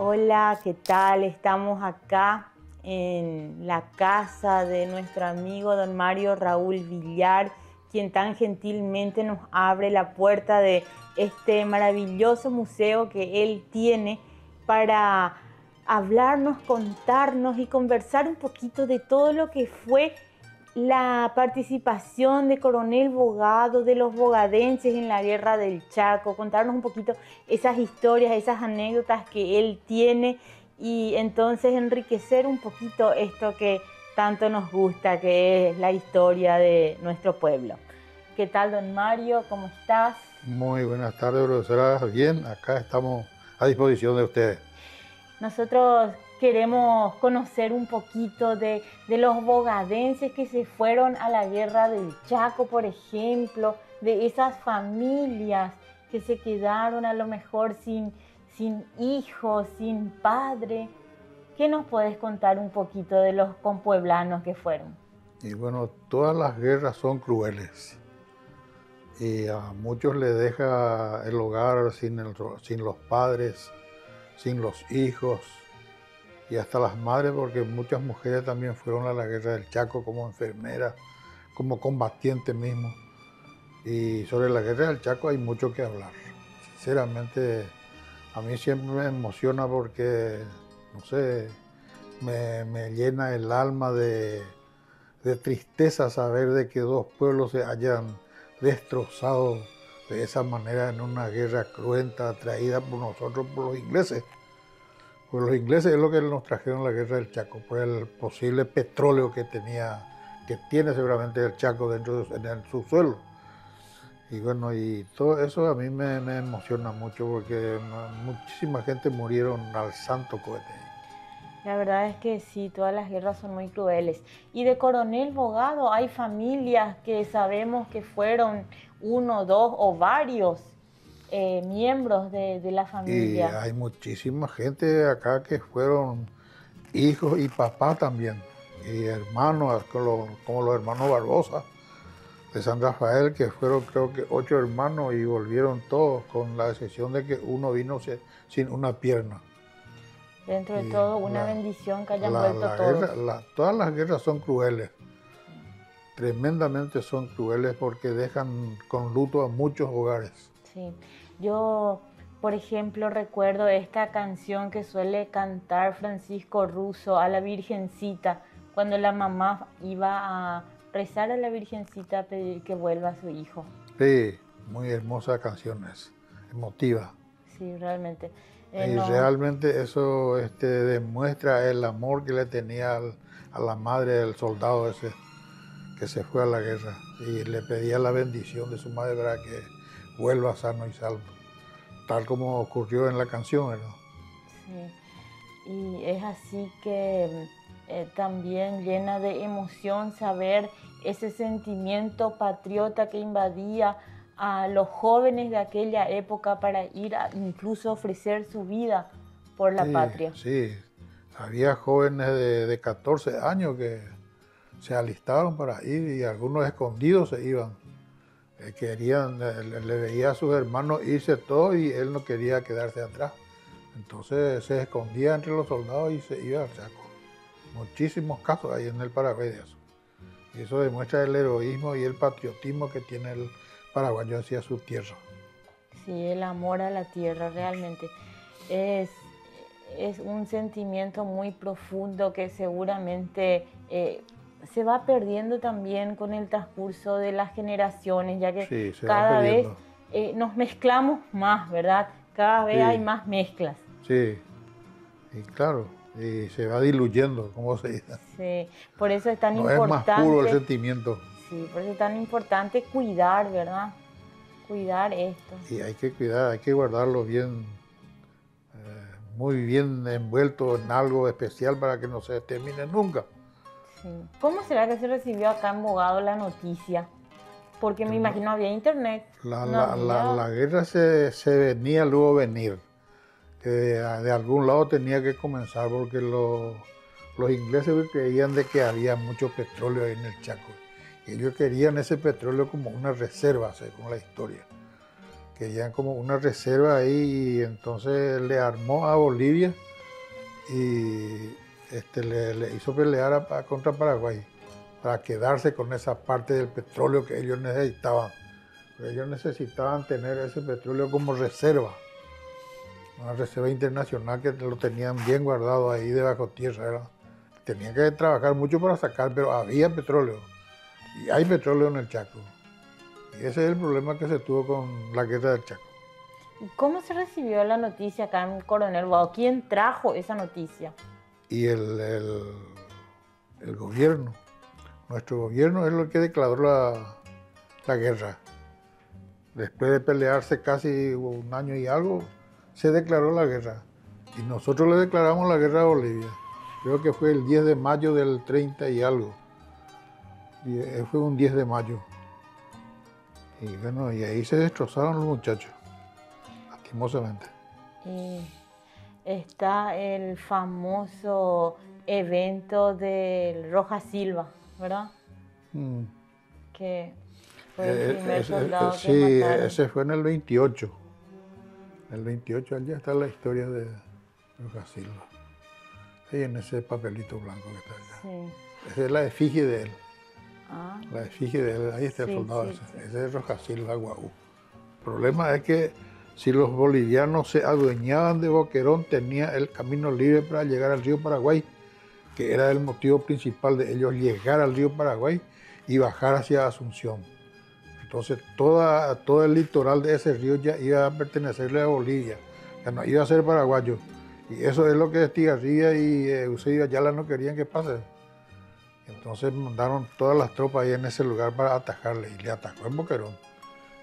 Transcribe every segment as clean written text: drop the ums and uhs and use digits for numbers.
Hola, ¿qué tal? Estamos acá en la casa de nuestro amigo don Mario Raúl Villar, quien tan gentilmente nos abre la puerta de este maravilloso museo que él tiene para hablarnos, contarnos y conversar un poquito de todo lo que fue la participación de Coronel Bogado, de los bogadenses en la Guerra del Chaco, contarnos un poquito esas historias, esas anécdotas que él tiene y entonces enriquecer un poquito esto que tanto nos gusta, que es la historia de nuestro pueblo. ¿Qué tal, don Mario? ¿Cómo estás? Muy buenas tardes, profesora. Bien, acá estamos a disposición de ustedes. Nosotros queremos conocer un poquito de los bogadenses que se fueron a la Guerra del Chaco, por ejemplo, de esas familias que se quedaron a lo mejor sin hijos, sin padre. ¿Qué nos puedes contar un poquito de los compueblanos que fueron? Y bueno, todas las guerras son crueles y a muchos les deja el hogar sin los padres, sin los hijos y hasta las madres, porque muchas mujeres también fueron a la Guerra del Chaco como enfermeras, como combatientes mismos. Y sobre la Guerra del Chaco hay mucho que hablar. Sinceramente, a mí siempre me emociona porque, no sé, me llena el alma de tristeza saber de que dos pueblos se hayan destrozado de esa manera en una guerra cruenta traída por nosotros, por los ingleses. Pues los ingleses es lo que nos trajeron la Guerra del Chaco, por el posible petróleo que tiene seguramente el Chaco dentro en el subsuelo. Y bueno, y todo eso a mí me emociona mucho porque muchísima gente murieron al santo cohete. La verdad es que sí, todas las guerras son muy crueles. Y de Coronel Bogado hay familias que sabemos que fueron uno, dos o varios miembros de la Y familia. hay muchísima gente acá que fueron hijos y papás también, y hermanos, como los hermanos Barbosa de San Rafael, que fueron creo que 8 hermanos y volvieron todos, con la excepción de que uno vino sin una pierna. Dentro de Y todo, una bendición que hayan vuelto todos. todas las guerras son crueles, tremendamente son crueles porque dejan con luto a muchos hogares. Sí, yo, por ejemplo, recuerdo esta canción que suele cantar Francisco Russo a la Virgencita, cuando la mamá iba a rezar a la Virgencita a pedir que vuelva a su hijo. Sí, muy hermosas canciones, emotivas. Sí, realmente. Y No, realmente eso demuestra el amor que le tenía a la madre del soldado ese que se fue a la guerra y le pedía la bendición de su madre para que vuelva sano y salvo, tal como ocurrió en la canción, ¿verdad? sí. Y es así que también llena de emoción saber ese sentimiento patriota que invadía a los jóvenes de aquella época para ir a incluso ofrecer su vida por la Sí, patria. sí, había jóvenes de 14 años que se alistaron para ir y algunos escondidos se iban. Le veía a sus hermanos irse todos y él no quería quedarse atrás. Entonces se escondía entre los soldados y se iba al Chaco. Muchísimos casos hay en el Paraguay de eso. Y eso demuestra el heroísmo y el patriotismo que tiene el paraguayo hacia su tierra. Sí, el amor a la tierra realmente es, es un sentimiento muy profundo que seguramente se va perdiendo también con el transcurso de las generaciones, ya que Sí, se va cada vez perdiendo. nos mezclamos más, ¿verdad? Cada vez hay Sí, más mezclas. sí. Y claro, y se va diluyendo, como se dice. Sí, por eso es tan No es más puro el importante, sentimiento. sí, por eso es tan importante cuidar, ¿verdad? Cuidar esto. Y hay que cuidar, hay que guardarlo bien, muy bien envuelto en algo especial para que no se termine nunca. Sí. ¿Cómo será que se recibió acá en Bogado la noticia? Porque me imagino había internet, no había... La guerra se venía luego venir. Que de algún lado tenía que comenzar porque los ingleses creían de que había mucho petróleo ahí en el Chaco. Y ellos querían ese petróleo como una reserva, según la historia. Querían como una reserva ahí y entonces le armó a Bolivia y le hizo pelear contra Paraguay para quedarse con esa parte del petróleo que ellos necesitaban. Ellos necesitaban tener ese petróleo como reserva, una reserva internacional que lo tenían bien guardado ahí debajo tierra, ¿verdad? Tenían que trabajar mucho para sacar, pero había petróleo y hay petróleo en el Chaco. Y ese es el problema que se tuvo con la guerra del Chaco. ¿Y cómo se recibió la noticia acá en Coronel Vado? ¿Quién trajo esa noticia? Y el gobierno, nuestro gobierno es lo que declaró la guerra. Después de pelearse casi un año y algo, se declaró la guerra. Y nosotros le declaramos la guerra a Bolivia. Creo que fue el 10 de mayo del 30 y algo. Y fue un 10 de mayo. Y bueno, y ahí se destrozaron los muchachos, lastimosamente. Y está el famoso evento del Rojas Silva, ¿verdad? Mm. Que fue el primer soldado que Sí, mataron. ese fue en el 28. En el 28 allá está la historia de Rojas Silva. Ahí en ese papelito blanco que está allá. Sí. Esa es la efigie de él. Ah, La efigie de él, ahí está el sí, soldado sí, ese. sí. Ese es Rojas Silva Guaú. El problema es que si los bolivianos se adueñaban de Boquerón, tenía el camino libre para llegar al río Paraguay, que era el motivo principal de ellos llegar al río Paraguay y bajar hacia Asunción. Entonces todo el litoral de ese río ya iba a pertenecerle a Bolivia, ya no iba a ser paraguayo. Y eso es lo que Estigarribia y Eusebio Ayala no querían que pase. Entonces mandaron todas las tropas ahí en ese lugar para atajarle y le atacó en Boquerón.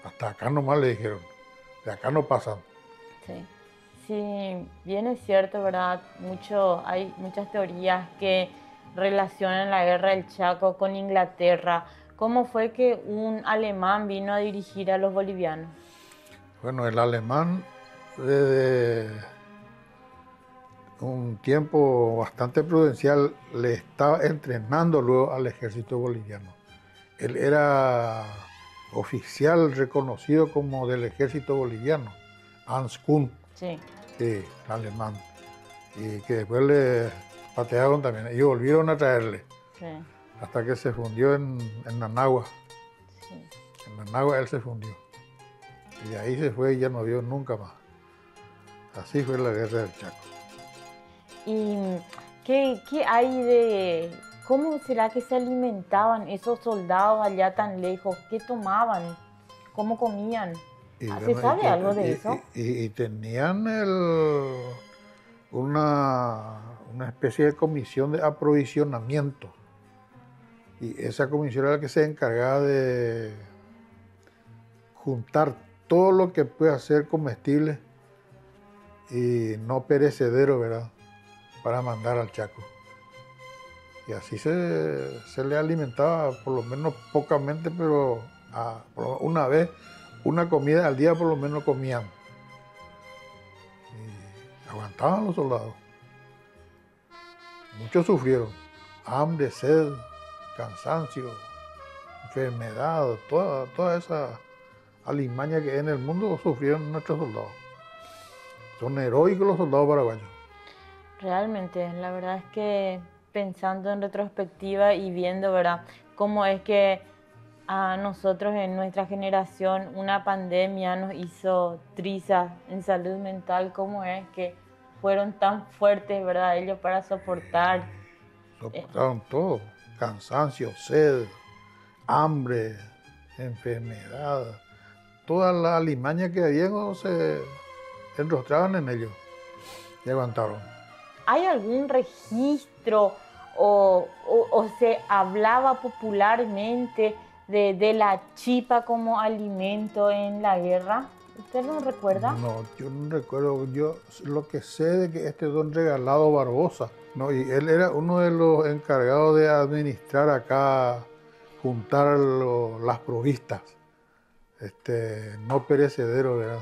Hasta acá nomás le dijeron, de acá no pasan. Sí. Sí, bien es cierto, ¿verdad? Hay muchas teorías que relacionan la guerra del Chaco con Inglaterra. ¿Cómo fue que un alemán vino a dirigir a los bolivianos? Bueno, el alemán desde un tiempo bastante prudencial le estaba entrenando luego al ejército boliviano. Él era oficial reconocido como del ejército boliviano, Hans Kuhn, Sí. sí, alemán, y que después le patearon también y volvieron a traerle Sí, hasta que se fundió en Managua. sí. En Managua él se fundió y ahí se fue y ya no vio nunca más. Así fue la guerra del Chaco. ¿Y qué hay de... ¿Cómo será que se alimentaban esos soldados allá tan lejos? ¿Qué tomaban? ¿Cómo comían? Y, ¿Se bueno, sabe algo de eso? y tenían una especie de comisión de aprovisionamiento. Y esa comisión era la que se encargaba de juntar todo lo que pueda ser comestible y no perecedero, ¿verdad? Para mandar al Chaco. Y así se le alimentaba, por lo menos pocamente, pero una vez, una comida al día por lo menos comían. Y aguantaban los soldados. Muchos sufrieron. Hambre, sed, cansancio, enfermedad, toda esa alimaña que hay en el mundo sufrieron nuestros soldados. Son heroicos los soldados paraguayos. Realmente, la verdad es que pensando en retrospectiva y viendo, ¿verdad?, cómo es que a nosotros en nuestra generación una pandemia nos hizo trizas en salud mental, cómo es que fueron tan fuertes, ¿verdad?, ellos para soportar. Soportaron todo, cansancio, sed, hambre, enfermedad, toda la alimaña que había se enrostraban en ellos y aguantaron. ¿Hay algún registro o se hablaba popularmente de la chipa como alimento en la guerra? ¿Usted no recuerda? No, yo no recuerdo. Yo lo que sé de que este don Regalado Barbosa, ¿no? Y él era uno de los encargados de administrar acá, juntar las provistas, no perecedero, ¿verdad?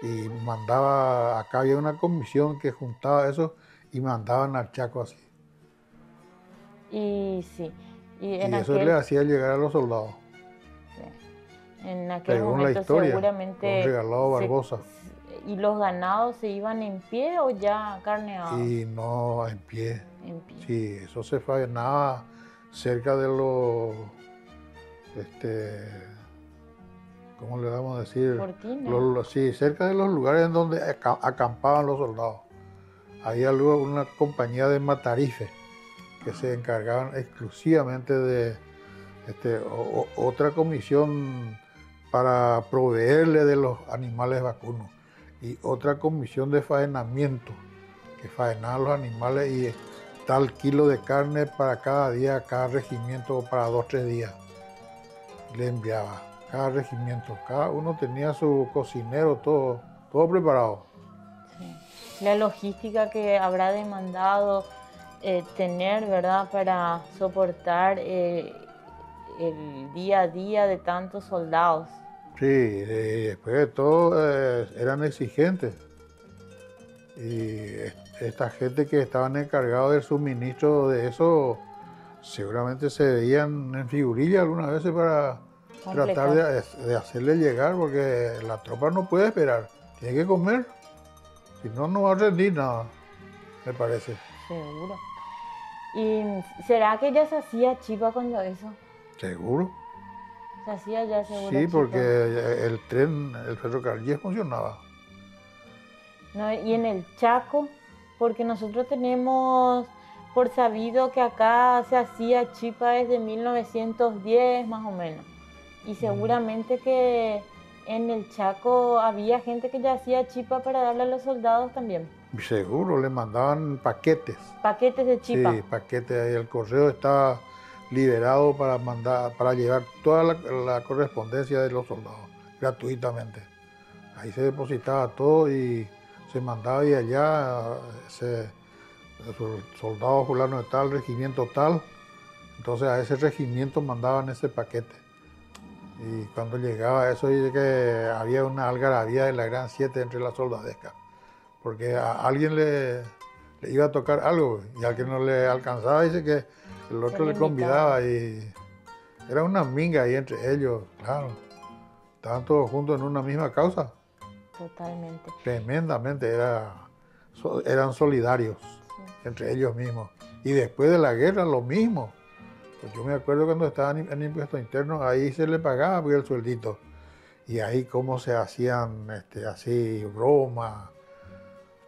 Y mandaba, acá había una comisión que juntaba eso y mandaban al Chaco así. Y sí, y Y eso le hacía llegar a los soldados. sí, en aquel Según la momento historia, don seguramente Regalado Barbosa. ¿Y los ganados se iban en pie o ya carneados? Y no en pie. En pie. Sí, eso se faenaba cerca de los, ¿cómo le vamos a decir? Cortines. Sí, cerca de los lugares en donde acampaban los soldados. Había luego una compañía de matarifes que se encargaban exclusivamente de otra comisión para proveerle de los animales vacunos y otra comisión de faenamiento que faenaban los animales y tal kilo de carne para cada día, cada regimiento o para 2 o 3 días. Le enviaba cada regimiento, cada uno tenía su cocinero, todo preparado. Sí. La logística que habrá demandado tener, ¿verdad?, para soportar el día a día de tantos soldados. Sí, después de todo eran exigentes. Y esta gente que estaban encargados del suministro de eso, seguramente se veían en figurilla algunas veces para tratar de hacerle llegar, porque la tropa no puede esperar, tiene que comer, si no, no va a rendir nada, me parece. Seguro. ¿Y será que ya se hacía chipa cuando eso? Seguro. Se hacía ya seguro. Sí, chipa. porque el tren, el ferrocarril funcionaba. No, y en el Chaco, porque nosotros tenemos por sabido que acá se hacía chipa desde 1910 más o menos. Y seguramente que en el Chaco había gente que ya hacía chipa para darle a los soldados también. Seguro, le mandaban paquetes. Paquetes de chipa. Sí, paquetes. El correo estaba liberado para mandar, para llevar toda la correspondencia de los soldados, gratuitamente. Ahí se depositaba todo y se mandaba y allá soldado fulano de tal, regimiento tal. Entonces a ese regimiento mandaban ese paquete. Y cuando llegaba eso, dice que había una algarabía de la Gran 7 entre las soldadescas. Porque a alguien le iba a tocar algo y al que no le alcanzaba, dice que el otro le convidaba y era una minga ahí entre ellos, claro. Estaban todos juntos en una misma causa. Totalmente. Tremendamente, eran solidarios entre ellos mismos. Y después de la guerra lo mismo. Pues yo me acuerdo cuando estaban en impuestos internos, ahí se le pagaba el sueldito. Y ahí cómo se hacían así bromas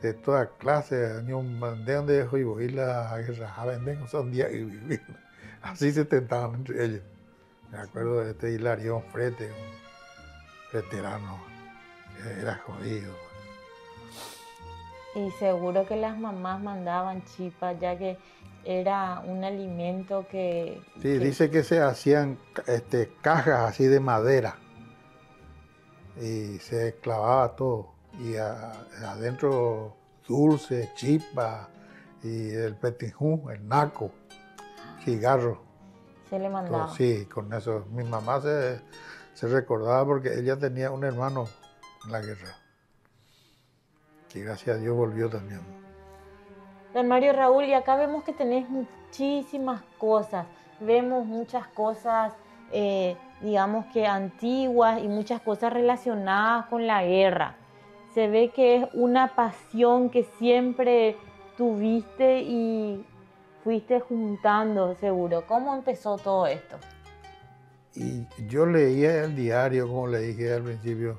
de toda clase. ¿De dónde dejó y voy la guerra? Venden sandía y vivir. Así se tentaban entre ellos. Me acuerdo de Hilarión Frete, un veterano. Era jodido. Y seguro que las mamás mandaban chipa, ya que era un alimento que... Sí, dice que se hacían cajas así de madera y se clavaba todo. Y adentro dulce, chipa y el petijú, el naco, cigarro. Se le mandaba. Todo, sí, con eso. Mi mamá se recordaba porque ella tenía un hermano en la guerra, que gracias a Dios volvió también. Don Mario Raúl, y acá vemos que tenés muchísimas cosas, vemos muchas cosas, digamos que antiguas y muchas cosas relacionadas con la guerra. Se ve que es una pasión que siempre tuviste y fuiste juntando, seguro. ¿Cómo empezó todo esto? Y yo leía el diario, como le dije al principio,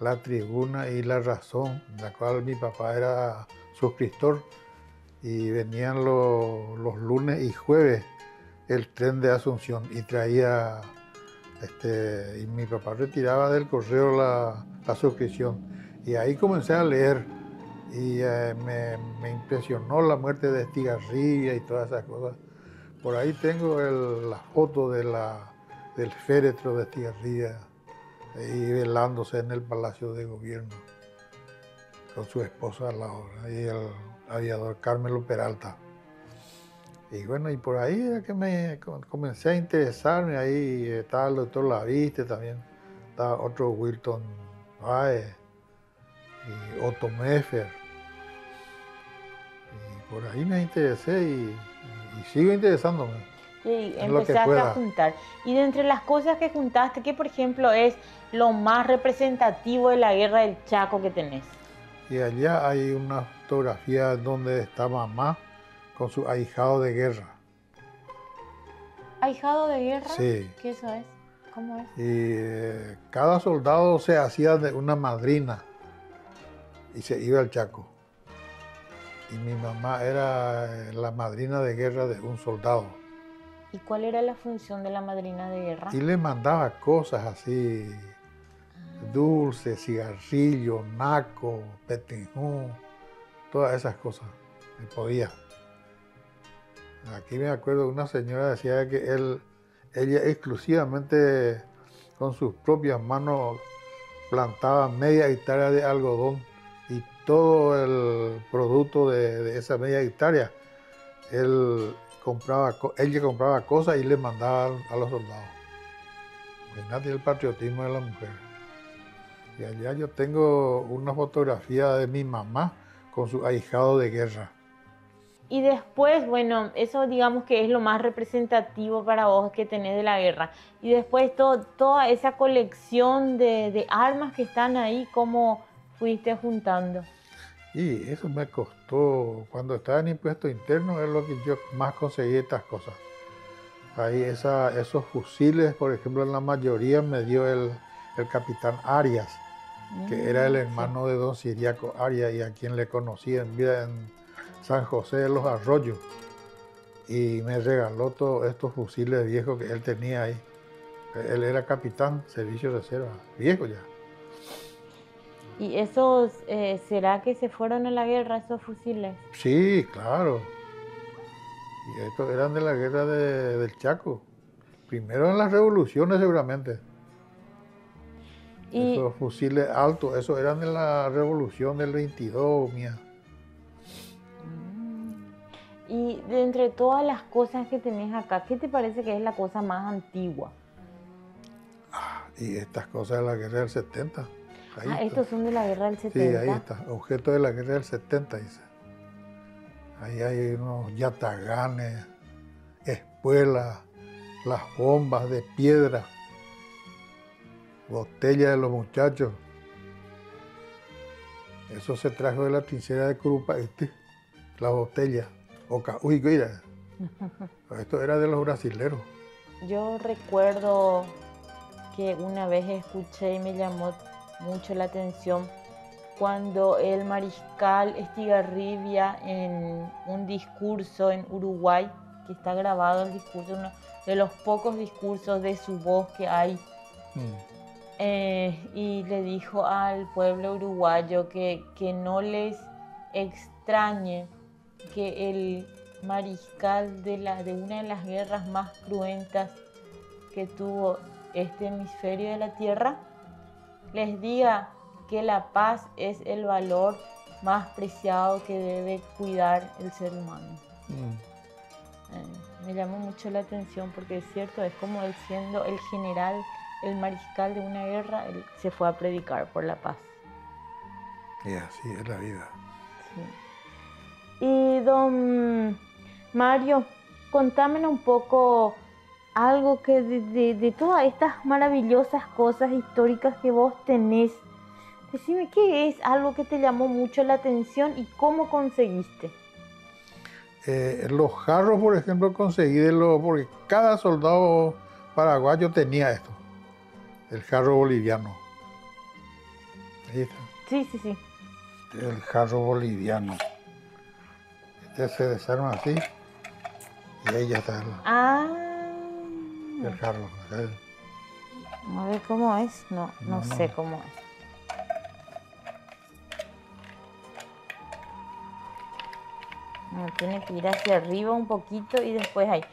La Tribuna y La Razón, la cual mi papá era suscriptor, y venían los lunes y jueves el tren de Asunción y traía, y mi papá retiraba del correo la suscripción. Y ahí comencé a leer y me impresionó la muerte de Estigarribia y todas esas cosas. Por ahí tengo la foto del féretro de Estigarribia, ahí velándose en el Palacio de Gobierno, con su esposa al lado, y el aviador Carmelo Peralta. Y bueno, y por ahí es que me comencé a interesarme, ahí estaba el doctor Laviste también, estaba otro Wilton Baez, y Otto Meffer. Y por ahí me interesé y sigo interesándome. Y empezaste a juntar. Y de entre las cosas que juntaste, ¿qué por ejemplo es lo más representativo de la guerra del Chaco que tenés? Y allá hay una fotografía donde está mamá con su ahijado de guerra. ¿Ahijado de guerra? Sí. ¿Qué eso es? ¿Cómo es? Y cada soldado se hacía de una madrina y se iba al Chaco. Y mi mamá era la madrina de guerra de un soldado. ¿Y cuál era la función de la madrina de guerra? Y le mandaba cosas así, dulces, cigarrillos, naco, petinjú, todas esas cosas que podía. Aquí me acuerdo de una señora decía que ella exclusivamente con sus propias manos plantaba media hectárea de algodón y todo el producto de esa media hectárea, ella compraba cosas y le mandaba a los soldados. Imagínate el patriotismo de la mujer. Y allá yo tengo una fotografía de mi mamá con su ahijado de guerra. Y después, bueno, eso digamos que es lo más representativo para vos que tenés de la guerra. Y después toda esa colección de armas que están ahí, ¿cómo fuiste juntando? Y eso me costó, cuando estaba en impuesto interno, es lo que yo más conseguí estas cosas. Ahí esos fusiles, por ejemplo, en la mayoría me dio el capitán Arias, que era el hermano de don Ciriaco Arias y a quien le conocí en vida en San José de los Arroyos. Y me regaló todos estos fusiles viejos que él tenía ahí. Él era capitán, servicio de reserva, viejo ya. ¿Y esos, será que se fueron a la guerra, esos fusiles? Sí, claro. Y estos eran de la guerra del Chaco. Primero en las revoluciones seguramente. Y, Esos fusiles altos, esos eran de la revolución del 22, mía. y de entre todas las cosas que tenés acá, ¿qué te parece que es la cosa más antigua? Y estas cosas de la guerra del 70. Ahí está. Estos son de la guerra del 70. Sí, ahí está. Objeto de la guerra del 70, dice. Ahí hay unos yataganes, espuelas, las bombas de piedra, botellas de los muchachos. Eso se trajo de la trinchera de Curupa, la botella. Uy, mira. Esto era de los brasileros. Yo recuerdo que una vez escuché y me llamó mucho la atención cuando el mariscal Estigarribia en un discurso en Uruguay, que está grabado el discurso, uno de los pocos discursos de su voz que hay, y le dijo al pueblo uruguayo que no les extrañe que el mariscal de una de las guerras más cruentas que tuvo este hemisferio de la Tierra les diga que la paz es el valor más preciado que debe cuidar el ser humano. Me llamó mucho la atención porque es cierto, es como él siendo el general, el mariscal de una guerra, él se fue a predicar por la paz. Y así es la vida. Sí. Y don Mario, contámelo un poco algo que de todas estas maravillosas cosas históricas que vos tenés, decime qué es algo que te llamó mucho la atención y cómo conseguiste. Los jarros, por ejemplo, conseguí porque cada soldado paraguayo tenía esto, el jarro boliviano. Ahí está. Sí, sí, sí. El jarro boliviano. Este se desarma así y ahí ya está el jarro. A ver cómo es. No sé cómo es. Tiene que ir hacia arriba un poquito y después ahí.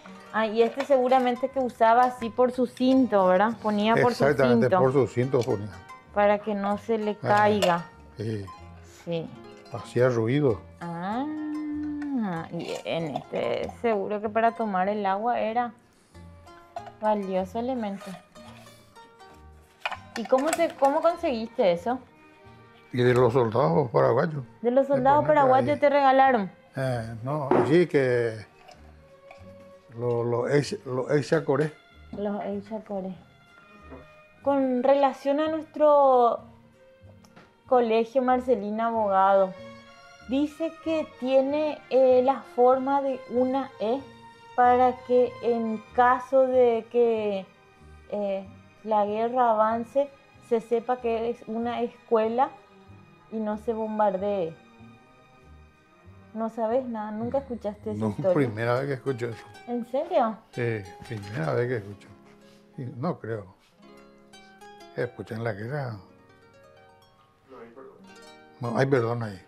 Y este seguramente que usaba así por su cinto, ¿verdad? Ponía por su cinto. Exactamente, por su cinto ponía. Para que no se le caiga. Sí. Sí. Hacía ruido. Y en este seguro que para tomar el agua era valioso elemento. ¿Y cómo conseguiste eso? Y de los soldados paraguayos. ¿De los soldados paraguayos te regalaron? No, sí, que los ex-chacoré. Los ex-chacoré. Con relación a nuestro Colegio Marcelina Abogado. Dice que tiene la forma de una E para que en caso de que la guerra avance, se sepa que es una escuela y no se bombardee. ¿No sabes nada? ¿Nunca escuchaste esa No, historia? primera vez que escucho eso. ¿En serio? Sí, primera vez que escucho. Y no creo. Escuché en la guerra. No hay perdón ahí.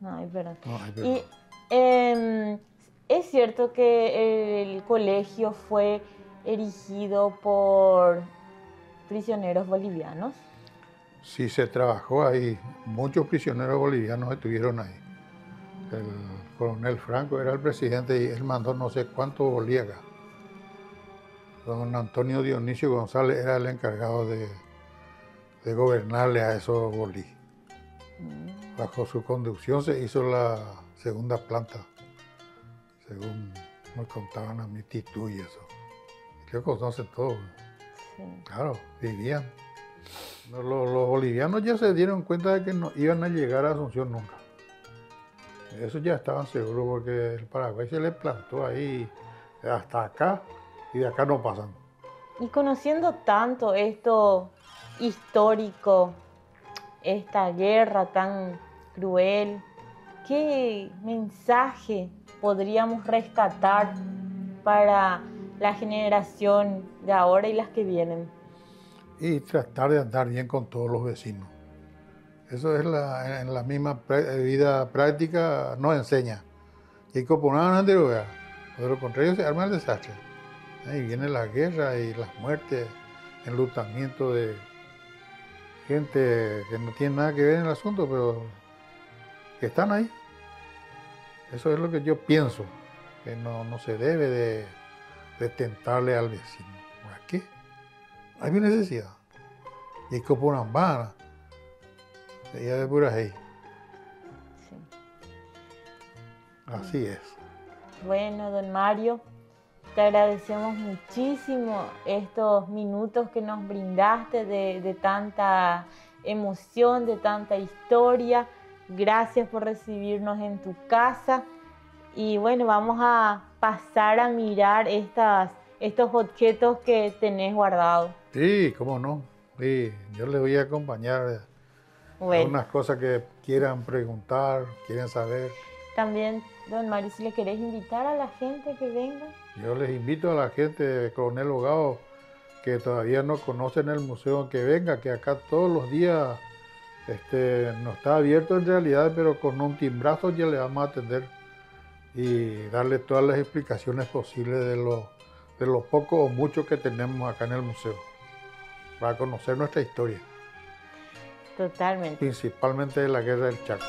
No, es verdad. No hay perdón. Y es cierto que el colegio fue erigido por prisioneros bolivianos. Sí, se trabajó ahí. Muchos prisioneros bolivianos estuvieron ahí. El coronel Franco era el presidente y él mandó no sé cuántos bolívares. Don Antonio Dionisio González era el encargado de gobernarle a esos bolí. Bajo su conducción se hizo la segunda planta, según me contaban a mi Titú y eso. Yo conoce todo. Sí. Claro, vivían. Los bolivianos ya se dieron cuenta de que no iban a llegar a Asunción nunca. Eso ya estaban seguros porque el Paraguay se les plantó ahí hasta acá y de acá no pasan. Y conociendo tanto esto histórico, esta guerra tan cruel, ¿qué mensaje podríamos rescatar para la generación de ahora y las que vienen? Y tratar de andar bien con todos los vecinos. Eso es en la misma vida práctica nos enseña. Y como nada de lo contrario se arma el desastre. Ahí viene la guerra y las muertes, enlutamiento de gente que no tiene nada que ver en el asunto, pero que están ahí. Eso es lo que yo pienso, que no se debe de tentarle al vecino. ¿Para qué? Hay necesidad. Y como una vara, ella de pura ahí. Sí. Así es. Bueno, don Mario, te agradecemos muchísimo estos minutos que nos brindaste de tanta emoción, de tanta historia. Gracias por recibirnos en tu casa. Y bueno, vamos a pasar a mirar estos objetos que tenés guardados. Sí, cómo no. Sí, yo les voy a acompañar Bueno, algunas cosas que quieran preguntar, quieren saber. también, don Mario, si le querés invitar a la gente que venga. Yo les invito a la gente de Coronel Hogado que todavía no conocen el museo que venga, que acá todos los días no está abierto en realidad, pero con un timbrazo ya le vamos a atender y darle todas las explicaciones posibles de lo poco o mucho que tenemos acá en el museo, para conocer nuestra historia, Totalmente. principalmente de la Guerra del Chaco.